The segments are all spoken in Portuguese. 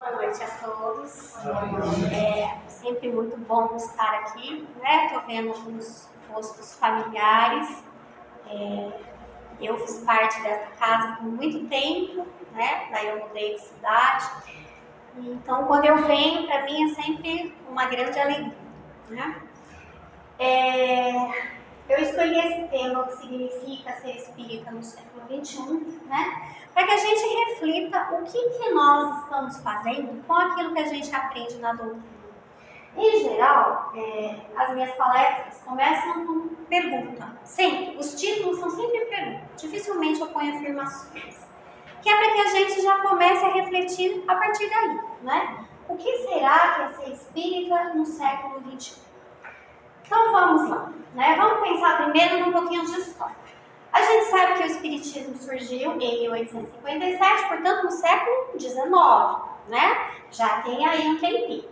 Boa noite a todos. É sempre muito bom estar aqui, né? Tô vendo alguns rostos familiares. Eu fiz parte dessa casa por muito tempo, né? Daí eu mudei de cidade. Então, quando eu venho, para mim é sempre uma grande alegria, né? Eu escolhi esse tema, o que significa ser espírita no século XXI, né? Para que a gente reflita o que nós estamos fazendo com aquilo que a gente aprende na doutrina. Em geral, as minhas palestras começam com pergunta. Sempre, os títulos são sempre perguntas. Dificilmente eu ponho afirmações. Que é para que a gente já comece a refletir a partir daí, né? O que será que é ser espírita no século XXI? Então vamos lá, né? Vamos pensar primeiro num pouquinho de história. A gente sabe que o Espiritismo surgiu em 1857, portanto no século XIX, né? Já tem aí um tempinho.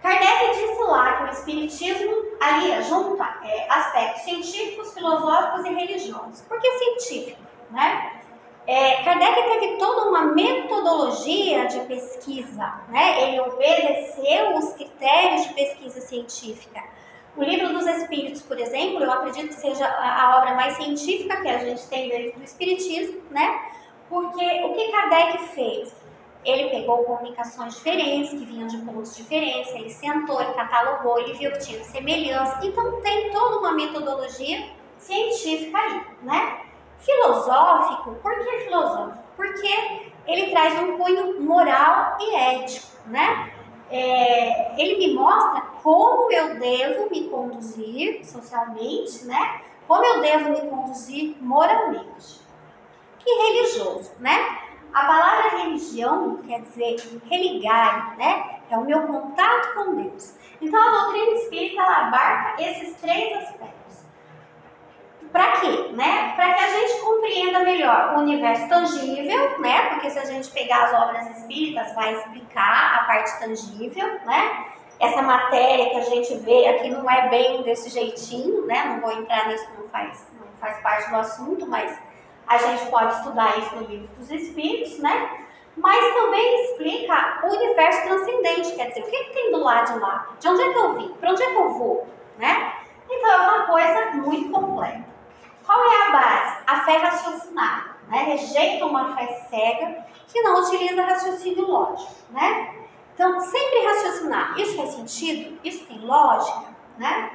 Kardec disse lá que o Espiritismo junta aspectos científicos, filosóficos e religiosos. Por que científico, né? Kardec teve toda uma metodologia de pesquisa, né? Ele obedeceu os critérios de pesquisa científica. O Livro dos Espíritos, por exemplo, eu acredito que seja a obra mais científica que a gente tem dentro do Espiritismo, né? Porque o que Kardec fez? Ele pegou comunicações diferentes, que vinham de pontos diferentes, ele sentou, ele catalogou, ele viu que tinha semelhança. Então tem toda uma metodologia científica aí, né? Filosófico, por que filosófico? Porque ele traz um cunho moral e ético, né? Ele me mostra como eu devo me conduzir socialmente, né? Como eu devo me conduzir moralmente. E religioso, né? A palavra religião quer dizer religar, né? É o meu contato com Deus. Então a doutrina espírita ela abarca esses três aspectos. Para quê? Né? Para que a gente compreenda melhor o universo tangível, né? Porque se a gente pegar as obras espíritas, vai explicar a parte tangível, né? Essa matéria que a gente vê aqui não é bem desse jeitinho, né? Não vou entrar nisso, não faz parte do assunto, mas a gente pode estudar isso no Livro dos Espíritos, né? Mas também explica o universo transcendente, quer dizer, o que tem do lado de lá? De onde é que eu vim? Para onde é que eu vou? Né? Então é uma coisa muito completa. Qual é a base? A fé raciocinada, né? Rejeita uma fé cega que não utiliza raciocínio lógico, né? Então, sempre raciocinar. Isso faz sentido? Isso tem lógica, né?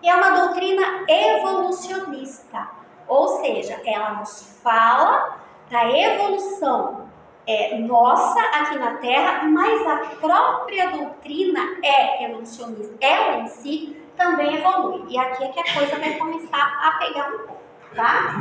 E é uma doutrina evolucionista, ou seja, ela nos fala da evolução nossa aqui na Terra, mas a própria doutrina é evolucionista. Ela em si também evolui. E aqui é que a coisa vai começar a pegar um pouco, tá?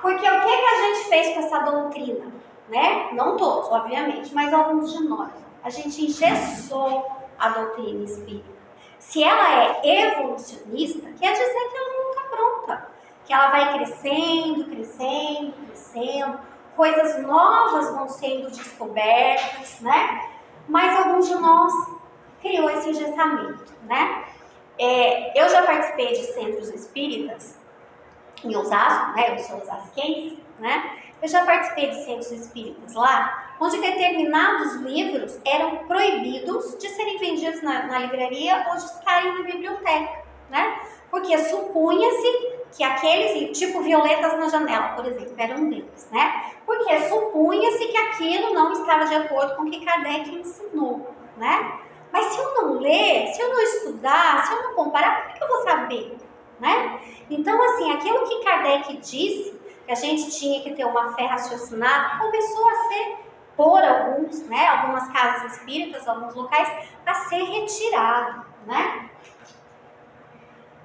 Porque o que a gente fez com essa doutrina, né? Não todos, obviamente, mas alguns de nós. A gente engessou a doutrina espírita. Se ela é evolucionista, quer dizer que ela não está pronta. Que ela vai crescendo, crescendo, crescendo. Coisas novas vão sendo descobertas, né? Mas alguns de nós criou esse engessamento, né? Eu já participei de centros espíritas em Osasco, né? Eu sou osasquense, né? Eu já participei de centros espíritas lá, onde determinados livros eram proibidos de serem vendidos na livraria ou de estarem na biblioteca, né? Porque supunha-se que aqueles, tipo Violetas na Janela, por exemplo, eram um deles, né? Porque supunha-se que aquilo não estava de acordo com o que Kardec ensinou, né? Mas se eu não ler, se eu não estudar, se eu não comparar, como é que eu vou saber, né? Então, assim, aquilo que Kardec disse, que a gente tinha que ter uma fé raciocinada, começou a ser, por alguns, né, algumas casas espíritas, alguns locais, a ser retirado, né?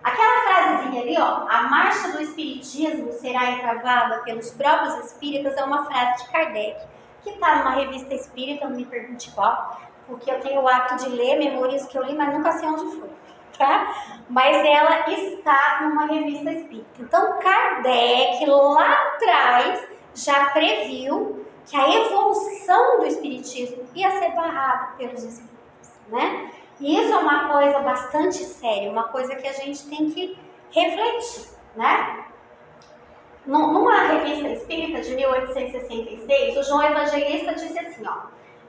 Aquela frasezinha ali, ó, a marcha do espiritismo será entravada pelos próprios espíritas, é uma frase de Kardec, que está numa revista espírita, não me pergunte qual, porque eu tenho o hábito de ler, memorizo que eu li, mas nunca sei onde foi, tá? Mas ela está numa revista espírita. Então, Kardec, lá atrás, já previu que a evolução do espiritismo ia ser barrada pelos espíritos, né? E isso é uma coisa bastante séria, uma coisa que a gente tem que refletir, né? Numa revista espírita de 1866, o João Evangelista disse assim, ó: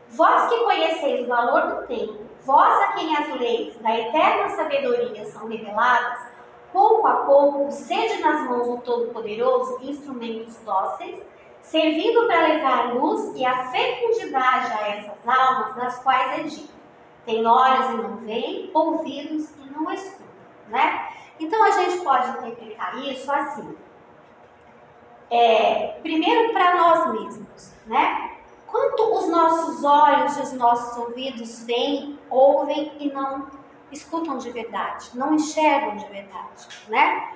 Vós que conheceis o valor do tempo, vós a quem as leis da eterna sabedoria são reveladas, pouco a pouco, sede nas mãos do Todo-Poderoso instrumentos dóceis, servindo para levar a luz e a fecundidade a essas almas, das quais é dito: tem olhos e não veem, ouvidos e não escutam, né? Então a gente pode interpretar isso assim. Primeiro para nós mesmos, né? Quanto os nossos olhos e os nossos ouvidos veem, ouvem e não escutam de verdade, não enxergam de verdade, né?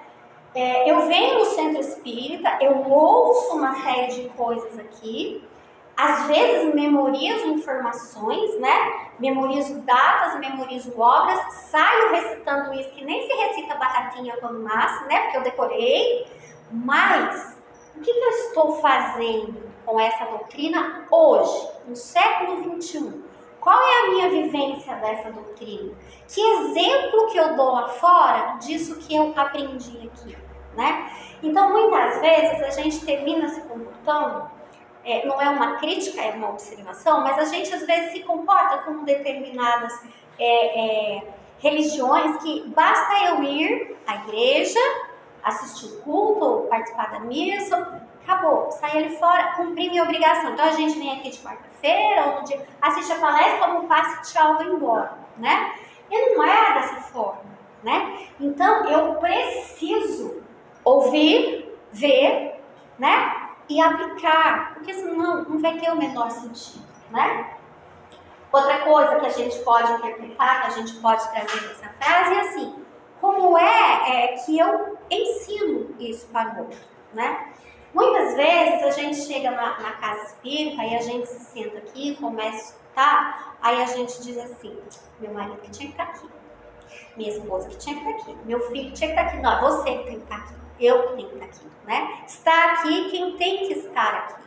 Eu venho no centro espírita, eu ouço uma série de coisas aqui, às vezes memorizo informações, né? Memorizo datas, memorizo obras, saio recitando isso, que nem se recita batatinha quando nasce, né? Porque eu decorei, mas o que eu estou fazendo com essa doutrina hoje, no século XXI? Qual é a minha vivência dessa doutrina? Que exemplo que eu dou lá fora disso que eu aprendi aqui, né? Então, muitas vezes, a gente termina se comportando, não é uma crítica, é uma observação, mas a gente às vezes se comporta como determinadas religiões que basta eu ir à igreja, assistir o culto, participar da missa, acabou, sair ali fora, cumprir minha obrigação. Então a gente vem aqui de quarta-feira ou no dia, assiste a palestra, toma um passe, tchau, vai embora, né? E não é dessa forma, né? Então eu preciso ouvir, ver, né? E aplicar, porque senão não vai ter o menor sentido, né? Outra coisa que a gente pode interpretar, que a gente pode trazer nessa frase é assim: como é que eu ensino isso para o outro, né? Muitas vezes a gente chega na casa espírita e a gente se senta aqui, começa a escutar, aí a gente diz assim: meu marido que tinha que estar aqui, minha esposa que tinha que estar aqui, meu filho que tinha que estar aqui. Não, é você que tem que estar aqui, eu que tenho que estar aqui, né? Está aqui quem tem que estar aqui.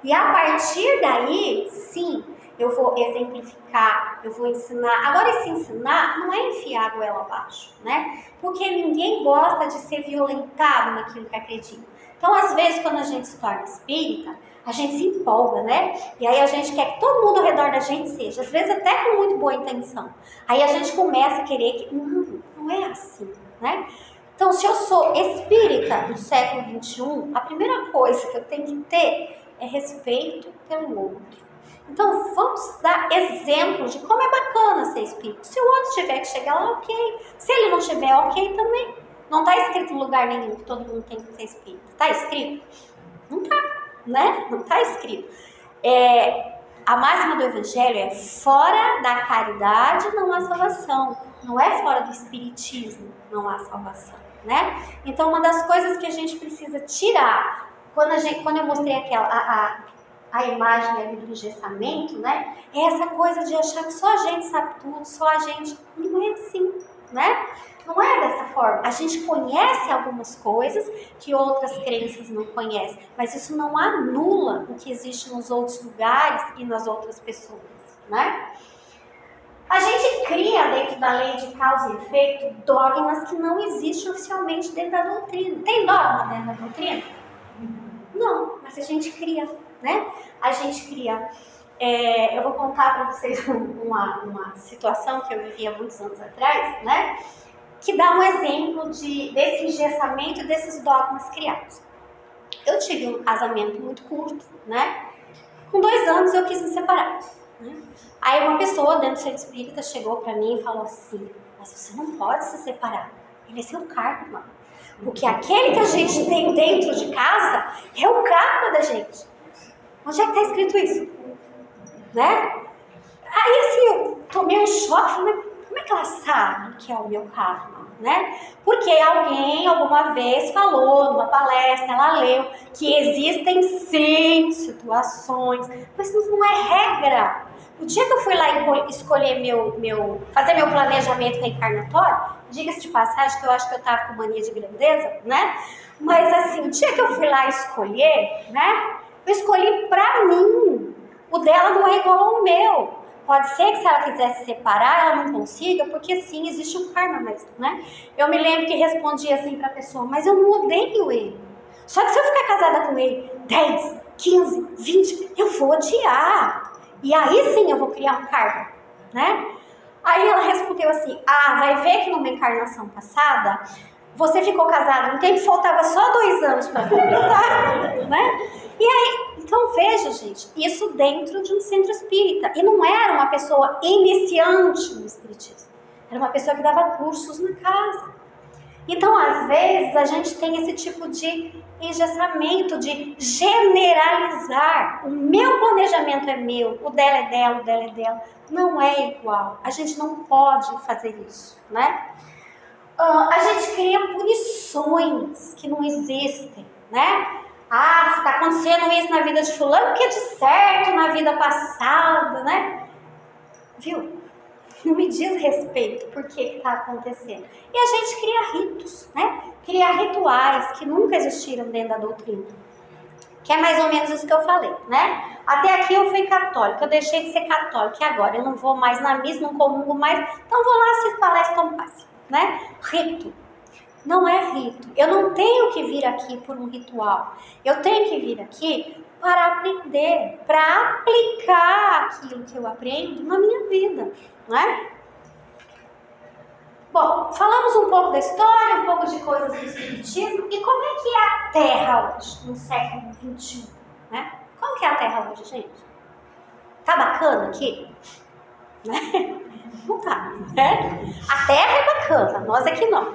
E a partir daí, sim, eu vou exemplificar, eu vou ensinar. Agora, esse ensinar não é enfiar a goela abaixo, né? Porque ninguém gosta de ser violentado naquilo que acredita. Então, às vezes, quando a gente se torna espírita, a gente se empolga, né? E aí a gente quer que todo mundo ao redor da gente seja, às vezes até com muito boa intenção. Aí a gente começa a querer que... Não é assim, né? Então, se eu sou espírita do século XXI, a primeira coisa que eu tenho que ter é respeito pelo outro. Então, vamos dar exemplo de como é bacana ser espírita. Se o outro tiver que chegar lá, ok. Se ele não tiver, ok também. Não está escrito em lugar nenhum que todo mundo tem que ser espírita. Está escrito? Não está, né? Não está escrito. A máxima do Evangelho é: fora da caridade não há salvação. Não é fora do espiritismo não há salvação, né? Então, uma das coisas que a gente precisa tirar, quando eu mostrei a imagem ali do engessamento, né? É essa coisa de achar que só a gente sabe tudo, só a gente... Não é assim, né? Não é dessa forma. A gente conhece algumas coisas que outras crenças não conhecem, mas isso não anula o que existe nos outros lugares e nas outras pessoas, né? A gente cria dentro da lei de causa e efeito dogmas que não existem oficialmente dentro da doutrina. Tem dogma dentro da doutrina? Não, mas a gente cria, né? A gente cria. Eu vou contar para vocês uma situação que eu vivi há muitos anos atrás, né? Que dá um exemplo desse engessamento e desses dogmas criados. Eu tive um casamento muito curto, né? Com 2 anos eu quis me separar, né? Aí uma pessoa dentro do centro espírita chegou para mim e falou assim: mas você não pode se separar, ele é seu karma. Porque aquele que a gente tem dentro de casa é o karma da gente. Onde é que está escrito isso? Né? Aí assim, eu tomei um choque, falei: como é que ela sabe que é o meu karma? Né? Porque alguém alguma vez falou numa palestra, ela leu que existem sim situações, mas isso não é regra. O dia que eu fui lá escolher fazer meu planejamento reencarnatório, diga-se de passagem que eu acho que eu estava com mania de grandeza, né? Mas assim, o dia que eu fui lá escolher, né? Eu escolhi pra mim. O dela não é igual ao meu. Pode ser que se ela quiser se separar, ela não consiga, porque sim, existe um karma, mas, né? Eu me lembro que respondi assim pra pessoa: mas eu não odeio ele. Só que se eu ficar casada com ele 10, 15, 20, eu vou odiar. E aí sim eu vou criar um karma, né? Aí ela respondeu assim, vai ver que numa encarnação passada, você ficou casado um tempo, faltava só 2 anos para completar, né? E aí, então veja, gente, isso dentro de um centro espírita. E não era uma pessoa iniciante no espiritismo, era uma pessoa que dava cursos na casa. Então, às vezes, a gente tem esse tipo de engessamento, de generalizar. O meu planejamento é meu, o dela é dela, o dela é dela. Não é igual. A gente não pode fazer isso, né? A gente cria punições que não existem, né? Está acontecendo isso na vida de fulano, porque de certo na vida passada, né? Viu? Não me diz respeito por que está acontecendo. E a gente cria ritos, né? Cria rituais que nunca existiram dentro da doutrina. Que é mais ou menos isso que eu falei, né? Até aqui eu fui católica, eu deixei de ser católica e agora eu não vou mais na missa, não comungo mais, então vou lá assistir palestra em paz, né? Rito. Não é rito. Eu não tenho que vir aqui por um ritual. Eu tenho que vir aqui para aprender, para aplicar aquilo que eu aprendo na minha vida, né? Bom, falamos um pouco da história, um pouco de coisas do espiritismo. E como é que é a Terra hoje, no século XXI, né? Como que é a Terra hoje, gente? Tá bacana aqui? Né? Não tá, né? A Terra é bacana, nós aqui não.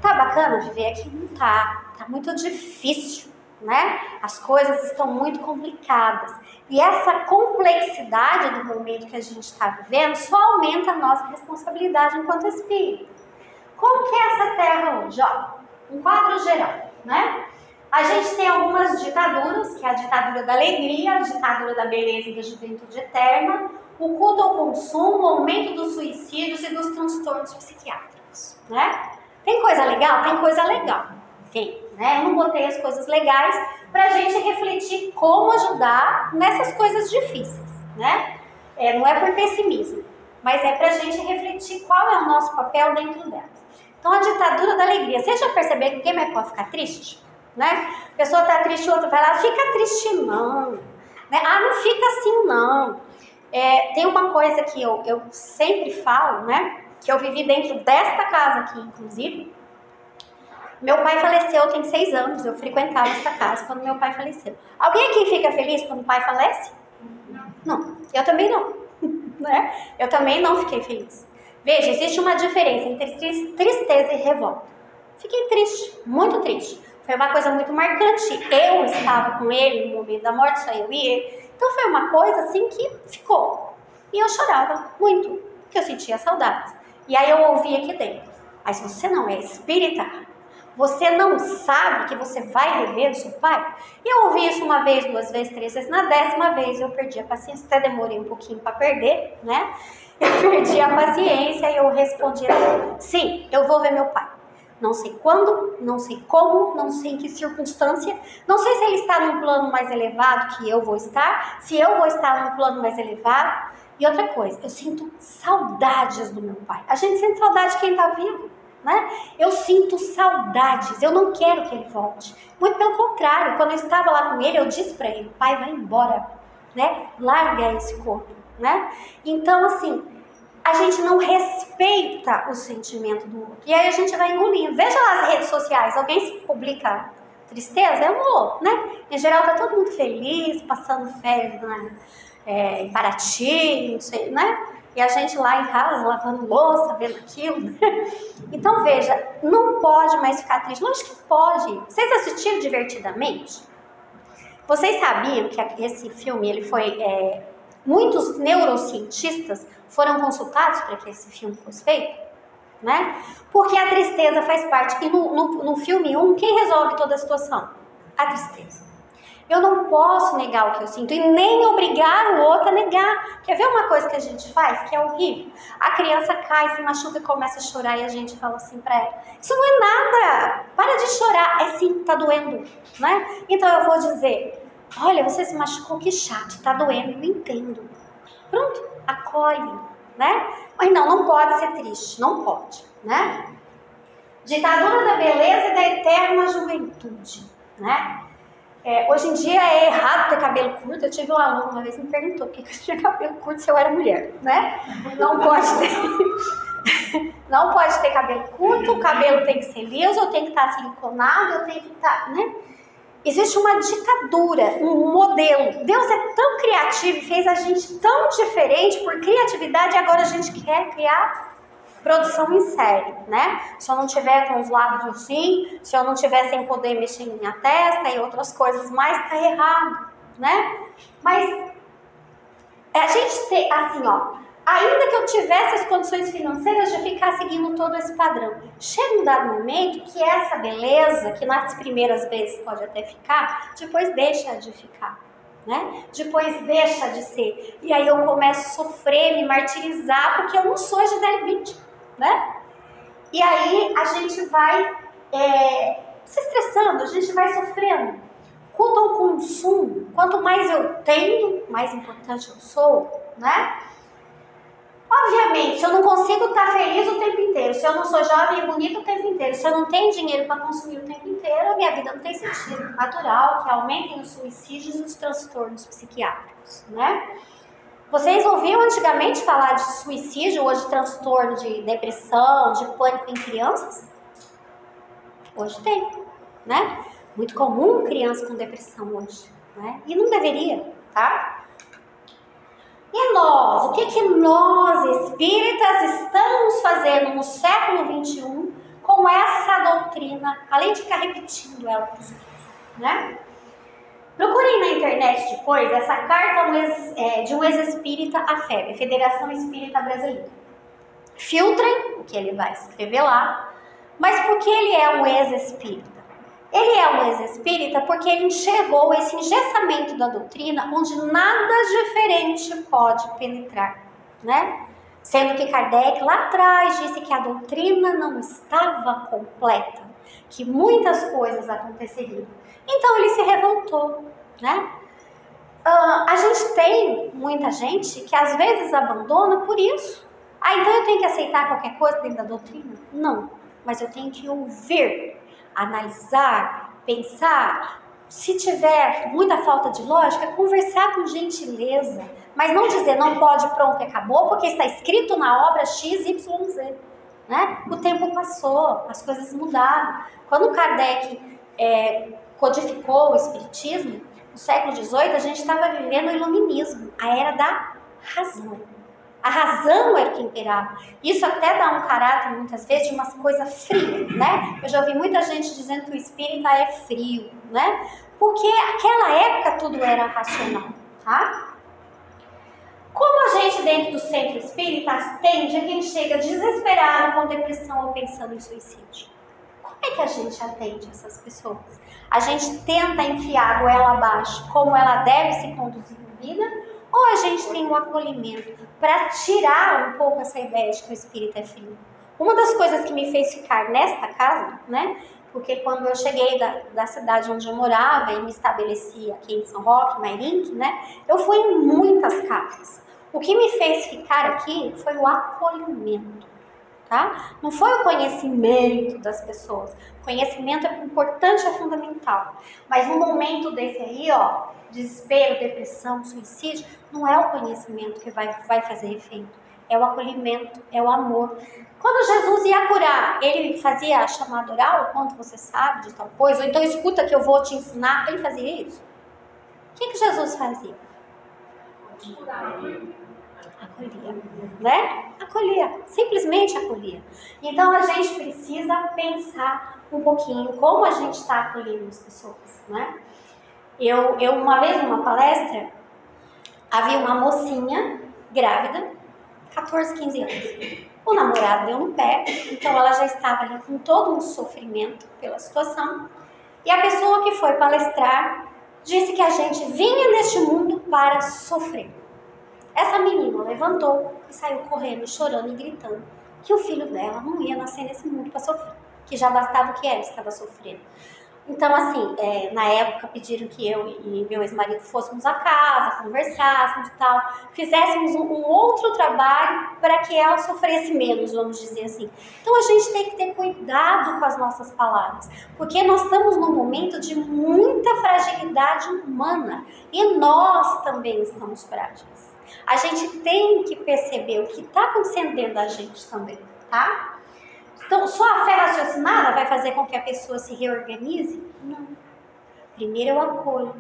Tá bacana viver aqui? Não tá. Tá muito difícil, né? As coisas estão muito complicadas. E essa complexidade do momento que a gente está vivendo só aumenta a nossa responsabilidade enquanto espírito. Como que é essa Terra hoje? Ó, um quadro geral, né? A gente tem algumas ditaduras, que é a ditadura da alegria, a ditadura da beleza e da juventude eterna, o culto ao consumo, o aumento dos suicídios e dos transtornos psiquiátricos, né? Tem coisa legal? Tem coisa legal. Tem, né? Eu não botei as coisas legais pra gente refletir como ajudar nessas coisas difíceis, né? Não é por pessimismo, mas é pra gente refletir qual é o nosso papel dentro dela. Então, a ditadura da alegria. Você já percebeu que ninguém mais pode ficar triste? Né? A pessoa tá triste, o outro vai lá, fica triste não. Né? Não fica assim não. Tem uma coisa que eu sempre falo, né? Que eu vivi dentro desta casa aqui, inclusive. Meu pai faleceu, tem 6 anos, eu frequentava esta casa quando meu pai faleceu. Alguém aqui fica feliz quando o pai falece? Não, eu também não. Né? Eu também não fiquei feliz. Veja, existe uma diferença entre tristeza e revolta. Fiquei triste, muito triste. Foi uma coisa muito marcante. Eu estava com ele no momento da morte, só eu e ele. Então foi uma coisa assim que ficou. E eu chorava muito, porque eu sentia saudades. E aí eu ouvia aqui dentro. Mas você não é espírita? Você não sabe que você vai rever o seu pai? E eu ouvi isso 1 vez, 2 vezes, 3 vezes. Na 10ª vez eu perdi a paciência. Até demorei um pouquinho para perder, né? Eu perdi a paciência e eu respondi assim, sim, eu vou ver meu pai. Não sei quando, não sei como, não sei em que circunstância, não sei se ele está num plano mais elevado que eu vou estar, se eu vou estar num plano mais elevado. E outra coisa, eu sinto saudades do meu pai. A gente sente saudade de quem está vivo, né? Eu sinto saudades, eu não quero que ele volte. Muito pelo contrário, quando eu estava lá com ele, eu disse para ele, pai, vai embora, né? Larga esse corpo, né? Então, assim, a gente não respeita o sentimento do outro. E aí a gente vai engolindo. Veja lá as redes sociais, alguém se publica tristeza, é um outro, né? Em geral tá todo mundo feliz, passando férias em Paraty, não sei, né? E a gente lá em casa, lavando louça, vendo aquilo. Então veja, não pode mais ficar triste. Lógico que pode. Vocês assistiram Divertidamente? Vocês sabiam que esse filme, ele foi... muitos neurocientistas foram consultados para que esse filme fosse feito, né? Porque a tristeza faz parte. E no filme 1, quem resolve toda a situação? A tristeza. Eu não posso negar o que eu sinto e nem obrigar o outro a negar. Quer ver uma coisa que a gente faz que é horrível? A criança cai, se machuca e começa a chorar e a gente fala assim para ela, isso não é nada, para de chorar. É sim, tá doendo, né? Então eu vou dizer, olha, você se machucou, que chato, tá doendo, eu entendo. Pronto, acolhe, né? Mas não pode ser triste, não pode, né? Ditadura da beleza e da eterna juventude, né? Hoje em dia é errado ter cabelo curto. Eu tive um aluno uma vez que me perguntou por que eu tinha cabelo curto se eu era mulher, né? Não pode ter, não pode ter cabelo curto, o cabelo tem que ser liso, eu tenho que estar siliconado, eu tenho que estar, né? Existe uma ditadura, um modelo. Deus é tão criativo e fez a gente tão diferente por criatividade e agora a gente quer criar produção em série, né? Se eu não tiver com os lábios assim, se eu não tiver sem poder mexer em minha testa e outras coisas mais, tá errado, né? Mas a gente tem, assim, ó, ainda que eu tivesse as condições financeiras de ficar seguindo todo esse padrão, chega um dado momento que essa beleza, que nas primeiras vezes pode até ficar, depois deixa de ficar, né? Depois deixa de ser. E aí eu começo a sofrer, me martirizar, porque eu não sou Gisele Bündchen, né? E aí a gente vai se estressando, a gente vai sofrendo. Quanto ao consumo, quanto mais eu tenho, mais importante eu sou, né? Obviamente, se eu não consigo estar feliz o tempo inteiro, se eu não sou jovem e bonita o tempo inteiro, se eu não tenho dinheiro para consumir o tempo inteiro, a minha vida não tem sentido. Natural que aumentem os suicídios e os transtornos psiquiátricos, né? Vocês ouviram antigamente falar de suicídio ou de transtorno de depressão, de pânico em crianças? Hoje tem, né? Muito comum criança com depressão hoje, né? E não deveria, tá? E nós, o que nós espíritas estamos fazendo no século XXI com essa doutrina, além de ficar repetindo ela para os outros, né? Procurem na internet depois essa carta de um ex-espírita à FEB, Federação Espírita Brasileira. Filtrem o que ele vai escrever lá, mas por que ele é um ex-espírita? Ele é um ex-espírita porque ele enxergou esse engessamento da doutrina onde nada diferente pode penetrar, né? Sendo que Kardec lá atrás disse que a doutrina não estava completa, que muitas coisas aconteceriam. Então ele se revoltou, né? A gente tem muita gente que às vezes abandona por isso. Então eu tenho que aceitar qualquer coisa dentro da doutrina? Não, mas eu tenho que ouvir, analisar, pensar. Se tiver muita falta de lógica, conversar com gentileza, mas não dizer não pode, pronto, acabou, porque está escrito na obra XYZ, né? O tempo passou, as coisas mudaram. Quando Kardec codificou o Espiritismo, no século XVIII, a gente estava vivendo o Iluminismo, a era da razão. A razão era que imperava. Isso até dá um caráter, muitas vezes, de uma coisa fria, né? Eu já ouvi muita gente dizendo que o espírita é frio, né? Porque naquela época tudo era racional, tá? Como a gente, dentro do centro espírita, atende a quem chega desesperado com depressão ou pensando em suicídio? Como é que a gente atende essas pessoas? A gente tenta enfiar a goela abaixo como ela deve se conduzir na vida? Ou a gente tem um acolhimento para tirar um pouco essa ideia de que o espírito é frio? Uma das coisas que me fez ficar nesta casa, né? Porque quando eu cheguei da cidade onde eu morava e me estabeleci aqui em São Roque, Mairink, né? Eu fui em muitas casas. O que me fez ficar aqui foi o acolhimento, tá? Não foi o conhecimento das pessoas. O conhecimento é importante, é fundamental. Mas no momento desse aí, ó, desespero, depressão, suicídio, não é o conhecimento que vai fazer efeito. É o acolhimento, é o amor. Quando Jesus ia curar, ele fazia a chamada oral, quanto você sabe de tal coisa, ou então escuta que eu vou te ensinar, ele fazia isso? O que Jesus fazia? Acolhia, né? Acolhia, simplesmente acolhia. Então a gente precisa pensar um pouquinho como a gente está acolhendo as pessoas, né? Eu uma vez numa palestra, havia uma mocinha grávida, 14, 15 anos. O namorado deu no pé, então ela já estava ali com todo um sofrimento pela situação. E a pessoa que foi palestrar disse que a gente vinha neste mundo para sofrer. Essa menina levantou e saiu correndo, chorando e gritando que o filho dela não ia nascer nesse mundo para sofrer, que já bastava o que ela estava sofrendo. Então, assim, na época pediram que eu e meu ex-marido fôssemos à casa, conversássemos e tal, fizéssemos um outro trabalho para que ela sofresse menos, vamos dizer assim. Então, a gente tem que ter cuidado com as nossas palavras, porque nós estamos num momento de muita fragilidade humana e nós também estamos frágeis. A gente tem que perceber o que está acontecendo dentro da gente também, tá? Então, só a fé raciocinada vai fazer com que a pessoa se reorganize? Não. Primeiro eu acolho,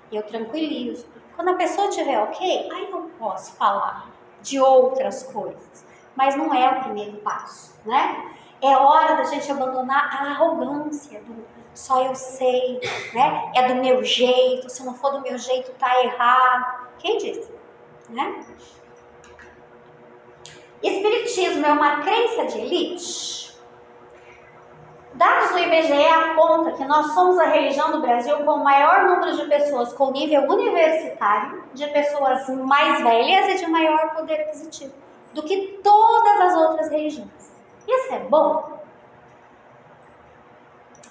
eu tranquilizo. Quando a pessoa estiver ok, aí eu posso falar de outras coisas. Mas não é o primeiro passo, né? É hora da gente abandonar a arrogância do só eu sei, né? É do meu jeito, se não for do meu jeito tá errado. Quem disse? Né? Espiritismo é uma crença de elite? Dados do IBGE apontam que nós somos a religião do Brasil com o maior número de pessoas com nível universitário, de pessoas mais velhas e de maior poder aquisitivo do que todas as outras religiões. Isso é bom?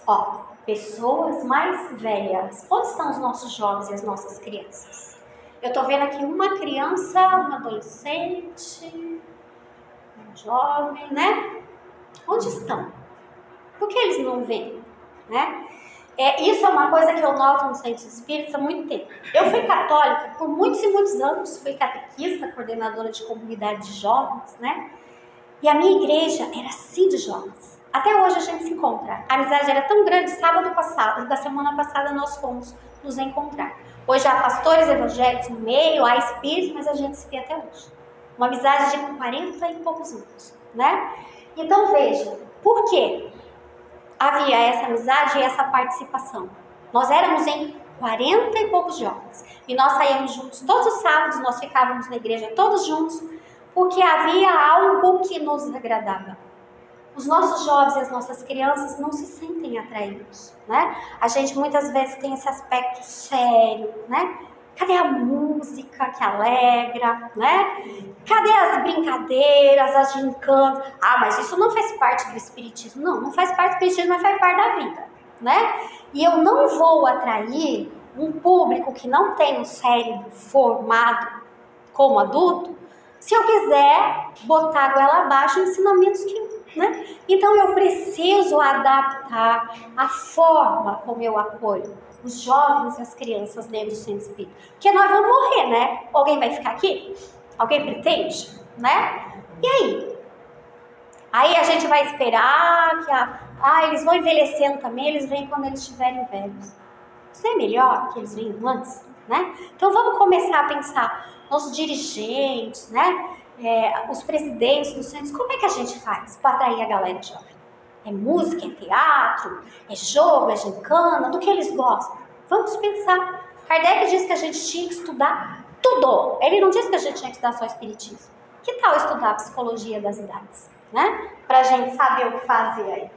Ó, pessoas mais velhas. Onde estão os nossos jovens e as nossas crianças? Eu tô vendo aqui uma criança, uma adolescente, um jovem, né? Onde estão? Por que eles não vêm? Né? Isso é uma coisa que eu noto no Centro Espírita há muito tempo. Eu fui católica por muitos e muitos anos, fui catequista, coordenadora de comunidade de jovens, né? E a minha igreja era assim de jovens. Até hoje a gente se encontra. A amizade era tão grande, sábado passado, da semana passada nós fomos nos encontrar. Hoje há pastores evangélicos no meio, há espíritos, mas a gente se vê até hoje. Uma amizade de 40 e poucos anos, né? Então veja, por quê? Havia essa amizade e essa participação. Nós éramos em 40 e poucos jovens. E nós saíamos juntos todos os sábados, nós ficávamos na igreja todos juntos, porque havia algo que nos agradava. Os nossos jovens e as nossas crianças não se sentem atraídos, né? A gente muitas vezes tem esse aspecto sério, né? Cadê a música que alegra, né? Cadê as brincadeiras, as gincanas? Ah, mas isso não faz parte do espiritismo. Não, não faz parte do espiritismo, mas faz parte da vida, né? E eu não vou atrair um público que não tem um cérebro formado como adulto se eu quiser botar a goela abaixo ensinamentos que, né? Então eu preciso adaptar a forma como eu acolho os jovens e as crianças dentro do centro espírita. Porque nós vamos morrer, né? Alguém vai ficar aqui? Alguém pretende? Né? E aí? Aí a gente vai esperar que eles vão envelhecendo também, eles vêm quando eles estiverem velhos. Isso é melhor que eles venham antes, né? Então vamos começar a pensar, nossos dirigentes, né? Os presidentes dos centros, como é que a gente faz para atrair a galera jovem? É música, é teatro, é jogo, é gincana, do que eles gostam. Vamos pensar. Kardec disse que a gente tinha que estudar tudo. Ele não disse que a gente tinha que estudar só espiritismo. Que tal estudar a psicologia das idades? Né? Pra gente saber o que fazer aí.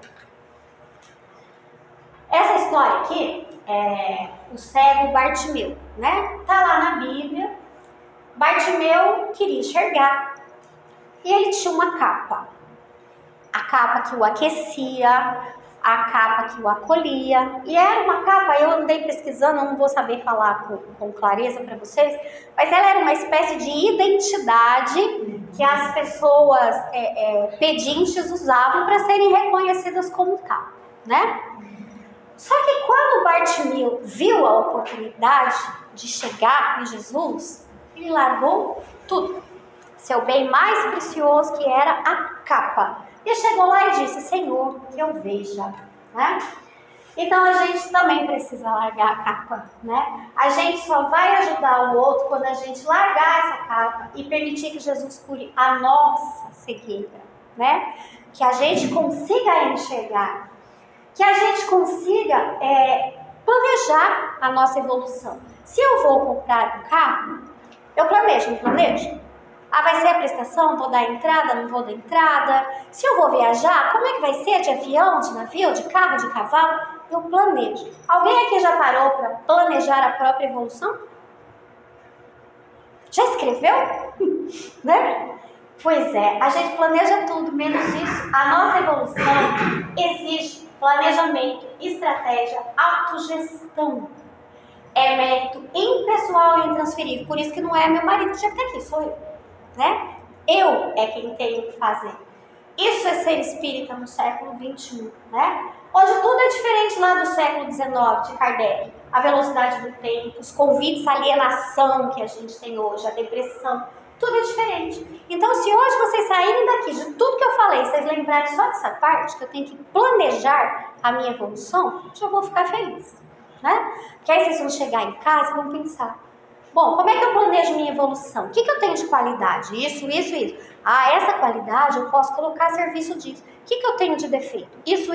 Essa história aqui é o cego Bartimeu, né? Tá lá na Bíblia. Bartimeu queria enxergar. E ele tinha uma capa. A capa que o aquecia, a capa que o acolhia. E era uma capa, eu andei pesquisando, não vou saber falar com clareza para vocês, mas ela era uma espécie de identidade que as pessoas pedintes usavam para serem reconhecidas como tal, né? Só que quando Bartimeu viu a oportunidade de chegar em Jesus, ele largou tudo. Seu bem mais precioso, que era a capa. E chegou lá e disse, Senhor, que eu veja, né? Então a gente também precisa largar a capa, né? A gente só vai ajudar o outro quando a gente largar essa capa e permitir que Jesus cure a nossa cegueira, né? Que a gente consiga enxergar, que a gente consiga planejar a nossa evolução. Se eu vou comprar um carro, eu planejo, não planejo? Vai ser a prestação? Vou dar entrada? Não vou dar entrada? Se eu vou viajar, como é que vai ser? De avião, de navio, de carro, de cavalo? Eu planejo. Alguém aqui já parou para planejar a própria evolução? Já escreveu? Né? Pois é, a gente planeja tudo, menos isso. A nossa evolução exige planejamento, estratégia, autogestão. É mérito impessoal e intransferível. Por isso que não é meu marido que já está aqui, sou eu. Né? Eu é quem tenho que fazer. Isso é ser espírita no século XXI. Né? Hoje tudo é diferente lá do século XIX, de Kardec. A velocidade do tempo, os convites à alienação que a gente tem hoje, a depressão, tudo é diferente. Então, se hoje vocês saírem daqui, de tudo que eu falei, vocês lembrarem só dessa parte, que eu tenho que planejar a minha evolução, já vou ficar feliz. Né? Porque aí vocês vão chegar em casa e vão pensar, bom, como é que eu planejo minha evolução? O que eu tenho de qualidade? Isso. Ah, essa qualidade eu posso colocar a serviço disso. O que eu tenho de defeito? Isso.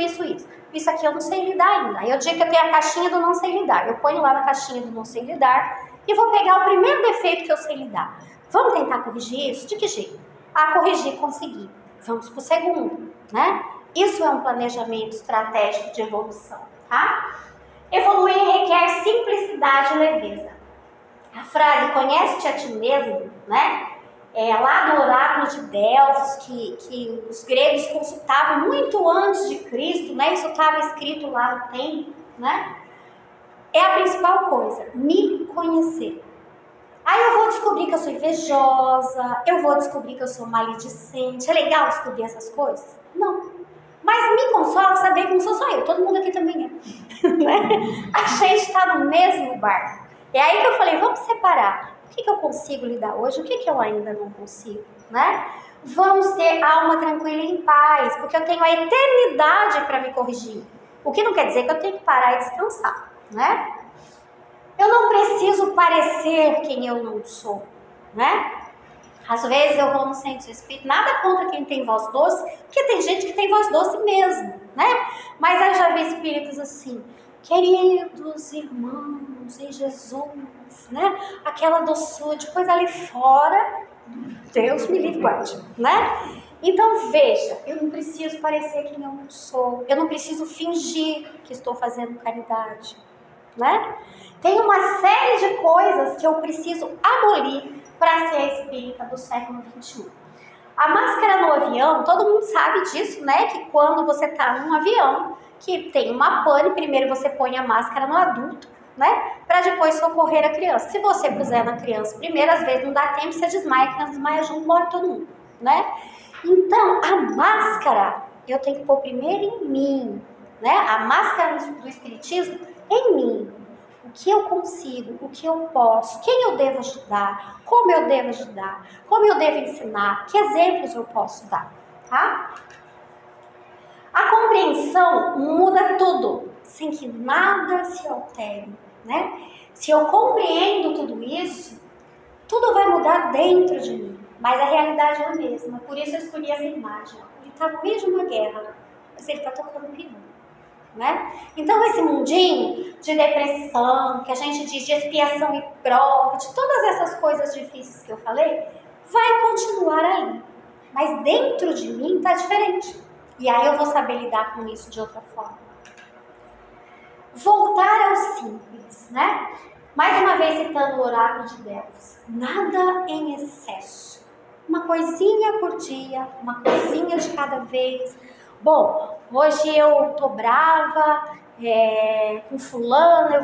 Isso aqui eu não sei lidar ainda. Aí o dia que eu tenho a caixinha do não sei lidar, eu ponho lá na caixinha do não sei lidar e vou pegar o primeiro defeito que eu sei lidar. Vamos tentar corrigir isso? De que jeito? Ah, corrigir, conseguir. Vamos para o segundo, né? Isso é um planejamento estratégico de evolução, tá? Evoluir requer simplicidade e leveza. A frase conhece-te a ti mesmo, né? Lá do oráculo de Delfos, que os gregos consultavam muito antes de Cristo, né? Isso estava escrito lá no templo, né? É a principal coisa, me conhecer. Aí eu vou descobrir que eu sou invejosa, eu vou descobrir que eu sou maledicente. É legal descobrir essas coisas? Não. Mas me consola saber que não sou só eu, todo mundo aqui também é. Né? A gente está no mesmo barco. É aí que eu falei, vamos separar. O que eu consigo lidar hoje, o que eu ainda não consigo, né? Vamos ter alma tranquila e em paz, porque eu tenho a eternidade para me corrigir. O que não quer dizer que eu tenho que parar e descansar, né? Eu não preciso parecer quem eu não sou, né? Às vezes eu vou no centro espírita, nada contra quem tem voz doce, porque tem gente que tem voz doce mesmo, né? Mas eu já vi espíritos assim, queridos irmãos em Jesus, né? Aquela doçura, depois ali fora, Deus me livre, guarde, né? Então veja, eu não preciso parecer quem eu não sou, eu não preciso fingir que estou fazendo caridade, né? Tem uma série de coisas que eu preciso abolir para ser espírita do século XXI. A máscara no avião, todo mundo sabe disso, né? Que quando você está num avião que tem uma pane, primeiro você põe a máscara no adulto, né? Para depois socorrer a criança. Se você puser na criança primeiro, às vezes não dá tempo, você desmaia, que não desmaia junto, morre todo mundo, né? Então, a máscara eu tenho que pôr primeiro em mim, né? A máscara do espiritismo em mim. O que eu consigo, o que eu posso, quem eu devo ajudar, como eu devo ajudar, como eu devo ensinar, que exemplos eu posso dar, tá? A compreensão muda tudo, sem que nada se altere, né? Se eu compreendo tudo isso, tudo vai mudar dentro de mim, mas a realidade é a mesma, por isso eu escolhi essa imagem. Ele está no meio de uma guerra, mas ele está tocando piano. Né? Então esse mundinho de depressão, que a gente diz de expiação e prova, de todas essas coisas difíceis que eu falei, vai continuar ali. Mas dentro de mim está diferente. E aí eu vou saber lidar com isso de outra forma. Voltar ao simples, né? Mais uma vez citando o oráculo de Delfos. Nada em excesso. Uma coisinha por dia, uma coisinha de cada vez. Bom, hoje eu tô brava com fulano,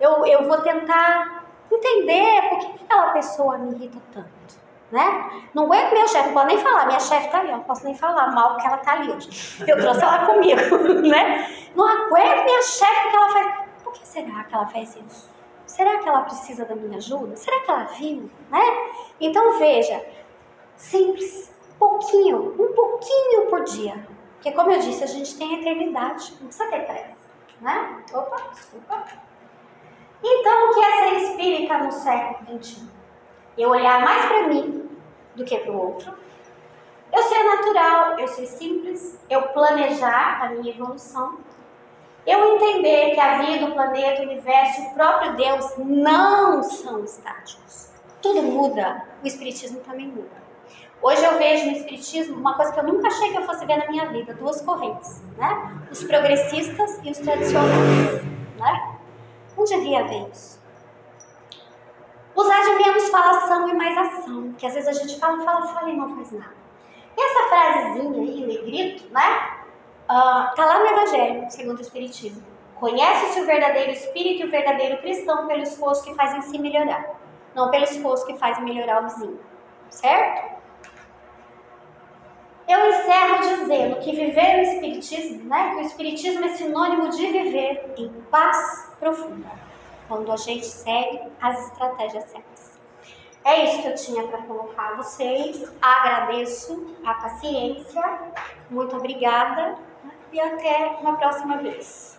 eu vou tentar entender por que aquela pessoa me irrita tanto, né? Não aguento meu chefe, não posso nem falar, minha chefe tá ali, eu não posso nem falar mal porque ela tá ali hoje. Eu trouxe ela comigo, né? Não aguento minha chefe porque ela faz... Por que será que ela faz isso? Será que ela precisa da minha ajuda? Será que ela viu, né? Então veja, simples. Um pouquinho por dia. Porque como eu disse, a gente tem a eternidade, não precisa ter pressa, né? Opa, desculpa. Então, o que é ser espírita no século XXI? Eu olhar mais para mim do que para o outro. Eu ser natural, eu ser simples, eu planejar a minha evolução. Eu entender que a vida, o planeta, o universo, o próprio Deus não são estáticos. Tudo muda, o espiritismo também muda. Hoje eu vejo no espiritismo uma coisa que eu nunca achei que eu fosse ver na minha vida, duas correntes, né? Os progressistas e os tradicionais, né? Não devia haver isso. Usar de menos falação e mais ação, porque às vezes a gente fala e não faz nada. E essa frasezinha aí, negrito, né? Está lá no Evangelho, segundo o Espiritismo. Conhece-se o verdadeiro espírito e o verdadeiro cristão pelo esforço que faz em si melhorar, não pelo esforço que faz em melhorar o vizinho, certo? Eu encerro dizendo que viver no Espiritismo, né, que o Espiritismo é sinônimo de viver em paz profunda, quando a gente segue as estratégias certas. É isso que eu tinha para colocar a vocês. Agradeço a paciência, muito obrigada e até uma próxima vez.